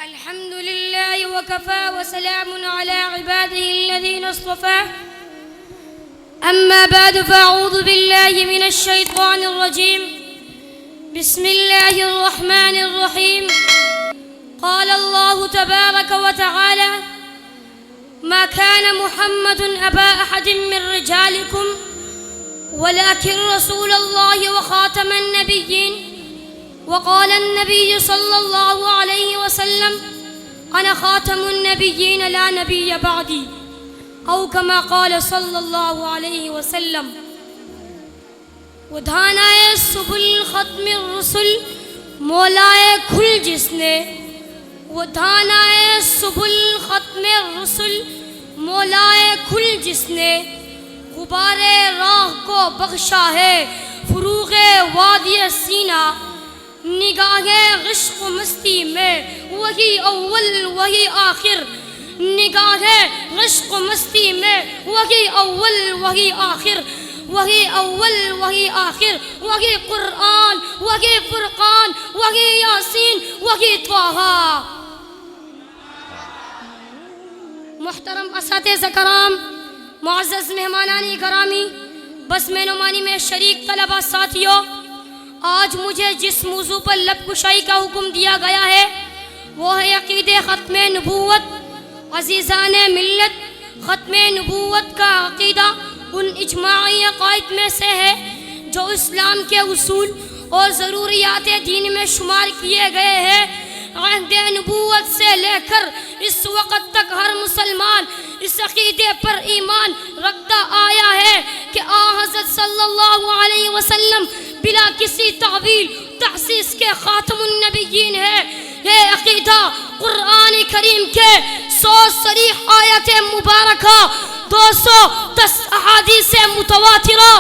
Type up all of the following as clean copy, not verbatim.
الحمد لله وكفى وسلام على عباده الذين اصطفى أما بعد فأعوذ بالله من الشيطان الرجيم بسم الله الرحمن الرحيم قال الله تبارك وتعالى ما كان محمد أبا أحد من رجالكم ولكن رسول الله وخاتم النبيين وقال النبي صلى الله عليه وسلم أنا خاتم النبيين لا نبي بعدي أو كما قال صلى الله عليه وسلم ودھانائے سبل ختم الرسل مولائے کھل جس نے ودھانائے سبل ختم الرسل مولائے کھل جس نے غبار راہ کو بخشا ہے فروغ وادی سینہ نگاہ عشق و مستی میں وہی اول وہی آخر نگاہ عشق و مستی میں وہی اول وہی آخر وہی اول وہی آخر وہی قرآن وہی فرقان وہی یاسین وہی طٰہٰ۔ محترم اساتذہ کرام، معزز مہمانان گرامی، بس میں نمانی میں شریک طلبہ ساتھیوں، آج مجھے جس موضوع پر لب کشائی کا حکم دیا گیا ہے وہ ہے عقید ختم نبوت۔ عزیزان ملت، ختم نبوت کا عقیدہ ان اجماعی عقائد میں سے ہے جو اسلام کے اصول اور ضروریات دین میں شمار کیے گئے ہیں۔ عہد نبوت سے لے کر اس وقت تک ہر مسلمان اس عقیدے پر ایمان رکھتا آیا ہے کہ حضرت صلی اللہ علیہ وسلم بلا کسی تعویل تحسیس کے خاتم النبیین ہے۔ یہ عقیدہ قرآن کریم کے 100 صریح آیت مبارکہ، 210 احادیث متواترہ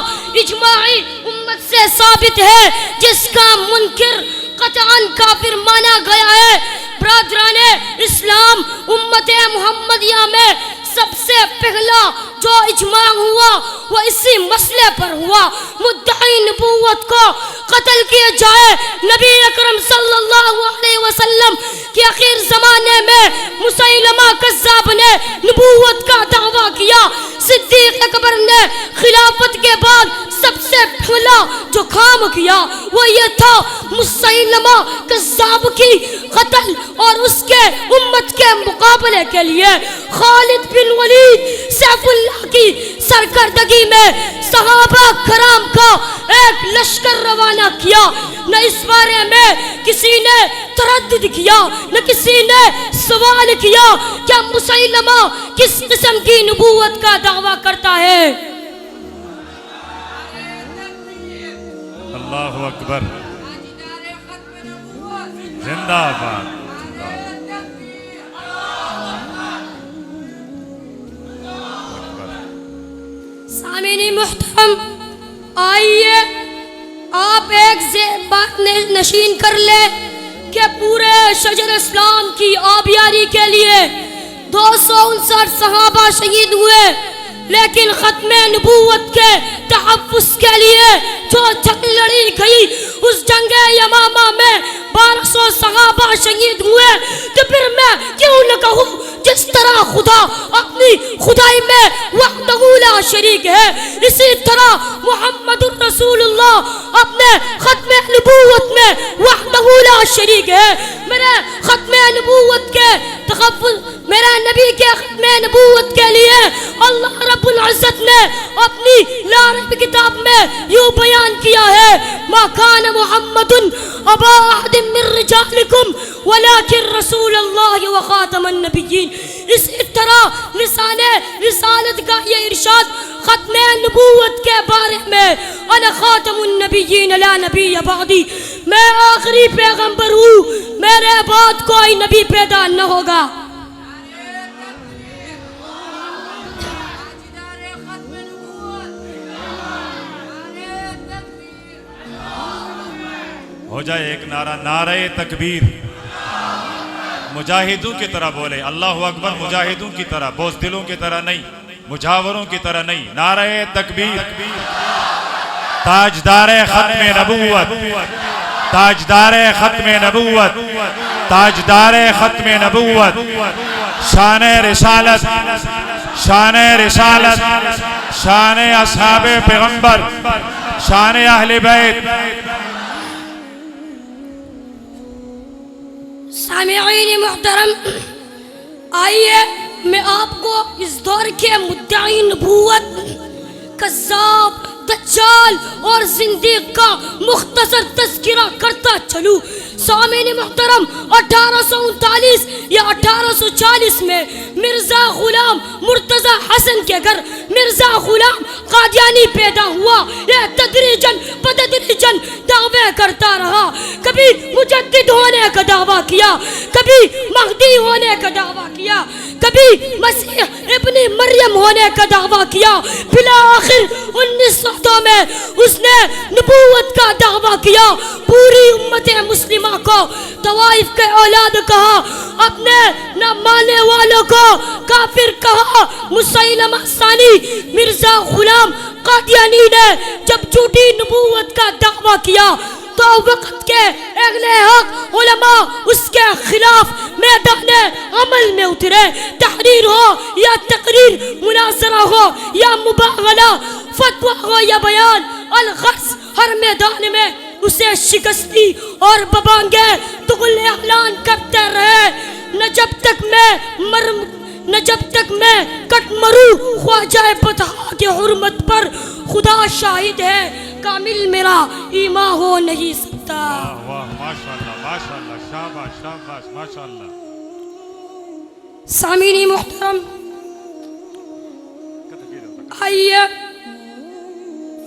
اجماعی امت سے ثابت ہے، جس کا منکر قطعاً کافر مانا گیا ہے۔ برادران اسلام، امت محمدیہ میں سب سے پہلا جو اجماع ہوا وہ اسی مسئلے پر ہوا، مدعی نبوت کو قتل کیا جائے۔ نبی اکرم صلی اللہ علیہ وسلم کے آخر زمانے میں مسیلمہ کذاب نے نبوت کا دعویٰ کیا۔ صدیق اکبر نے خلافت کے بعد سب سے پہلا جو کام کیا وہ یہ تھا مسیلمہ کذاب کی قتل، اور اس کے امت کے مقابلے کے لیے خالد بن ولید سیف اللہ کی سرکردگی میں صحابہ کرام کا ایک لشکر روانہ کیا۔ نہ اس بارے میں کسی نے تردد کیا، نہ کسی نے سوال کیا کہ مسیلمہ کس قسم کی نبوت کا دعویٰ کرتا ہے۔ اللہ اکبر، زندہ باد۔ سامعین محترم، آئیے آپ ایک بات نشین کر لیں کہ پورے شجر اسلام کی آبیاری کے لیے 259 صحابہ شہید ہوئے، لیکن ختم نبوت کے تحفظ کے لیے جو جنگ لڑی گئی اس جنگ یمامہ میں 1200 صحابہ شہید ہوئے۔ تو پھر میں کیوں نہ کہوں جس طرح خدا اپنی خدائی میں وحدہ لا شریک ہے، اسی طرح محمد الرسول اللہ اپنے ختم نبوت میں وحدہ لا شریک ہے۔ میرے ختم نبوت کے تحفظ، میرے نبی کے ختم نبوت کے لیے اللہ رب العزت نے اپنی لا ریب کتاب میں یوں بیان کیا ہے، ما کان محمد ابا احد من رجالکم ولکن رسول اللہ وخاتم النبیین۔ اسی طرح لسان رسالت کا یہ ارشاد ختم نبوت کے بارے میں، انا خاتم النبیین لا نبی بعدی، میں آخری پیغمبر ہوں، میرے بعد کوئی نبی پیدا نہ ہوگا۔ ہو جائے ایک نعرہ، نعرہ تکبیر۔ مجاہدوں کی طرح بولے، اللہ اکبر، مجاہدوں کی طرح، بوزدلوں کی طرح نہیں، مجاوروں کی طرح نہیں، نعرہ تکبیر۔ تاجدار ختم نبوت تاجدار ختم نبوت، تاجدار ختم نبوت، شان رسالت، شان رسالت، شان اصحاب پیغمبر، شان اہل بیت۔ سامعین محترم، آئیے میں آپ کو اس دور کے مدعی نبوت، کذاب، دجال اور زندیق کا مختصر تذکرہ کرتا چلوں۔ سامعین محترم، 1839 یا 1840 میں مرزا غلام مرتضی حسن کے گھر مرزا غلام قادیانی پیدا ہوا۔ یہ تدریجاً بدتدریجاً دعوے کرتا رہا، کبھی مجدد ہونے کا دعویٰ کیا، کبھی مہدی ہونے کا دعویٰ کیا، کبھی مسیح ابن مریم ہونے کا دعویٰ کیا۔ بالآخر 1902 میں اس نے نبوت کا دعویٰ کیا۔ پوری امت مسلمہ کو طوائف کے اولاد کہا، اپنے نہ ماننے والوں کو کافر کہا۔ مسیلمہ ثانی مرزا غلام قادیانی نے جب جھوٹی نبوت کا دعویٰ کیا تو وقت کے اہل حق علماء اس کے خلاف میدان عمل میں اترے۔ تحریر ہو یا تقریر، مناظرہ ہو یا مباغلہ، فتویٰ ہو یا بیان، الغرض ہر میدان میں اسے شکستی اور ببانگے تغل اعلان کرتے رہے۔ نہ جب تک میں کٹ مروں خواجہ بطحا کی حرمت پر، خدا شاہد ہے کامل میرا ایمان ہو نہیں سکتا۔ واہ واہ، ماشاءاللہ ماشاءاللہ، شاباش شاباش، ماشاءاللہ۔ سامعین محترم، آئیے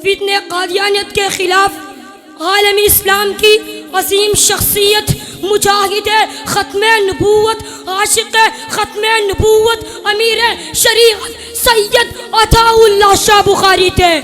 فتنہ قادیانیت کے خلاف عالم اسلام کی عظیم شخصیت، مجاہد ختم نبوت، عاشق ختم نبوت، امیر شریعت سید عطا اللہ شاہ بخاری تھے۔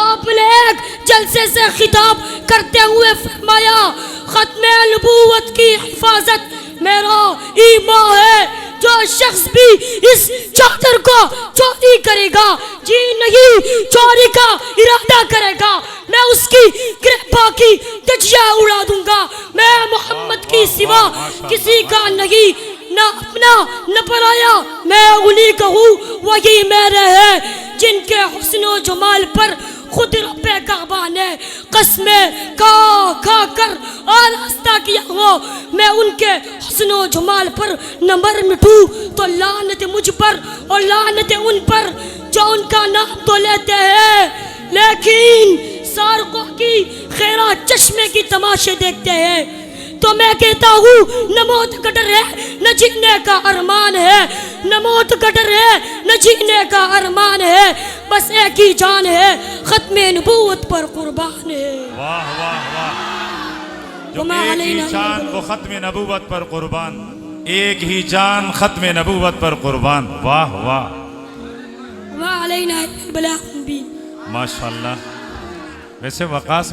آپ نے ایک جلسے سے خطاب کرتے ہوئے فرمایا، ختم نبوت کی حفاظت میرا ایمان ہے۔ جو شخص بھی اس چادر کو چوری کرے گا، جی نہیں چوری کا ارادہ کرے گا، میں اس کی گربا کی دجیہ اڑا دوں گا۔ میں محمد کی سوا کسی کا نہیں، نہ اپنا نہ پرایا، میں انہی کا ہوں، وہی میرے ہیں جن کے حسن و جمال پر خود رب کعبہ نے قسمیں کھا کر آراستہ کیا ہو۔ میں ان کے حسن و جمال پر نہ مر مٹوں تو لعنت مجھ پر اور لعنت ان پر جو ان کا نام تو لیتے ہیں لیکن سارقوں کی خیرات چشمے کی تماشے دیکھتے ہیں۔ تو میں کہتا ہوں، نہ موت کا ڈر ہے نہ جینے کا ارمان ہے، نہ موت کا ڈر ہے نہ جینے کا ارمان ہے، بس ایک ہی جان ہے ختم نبوت پر قربان ہے۔ واہ واہ واہ، جو ایک ہی جان وہ ختم نبوت پر قربان، ایک ہی جان ختم نبوت پر قربان۔ واہ واہ، وعلینا البلاغ المبین۔ ماشاءاللہ۔ ویسے وقاص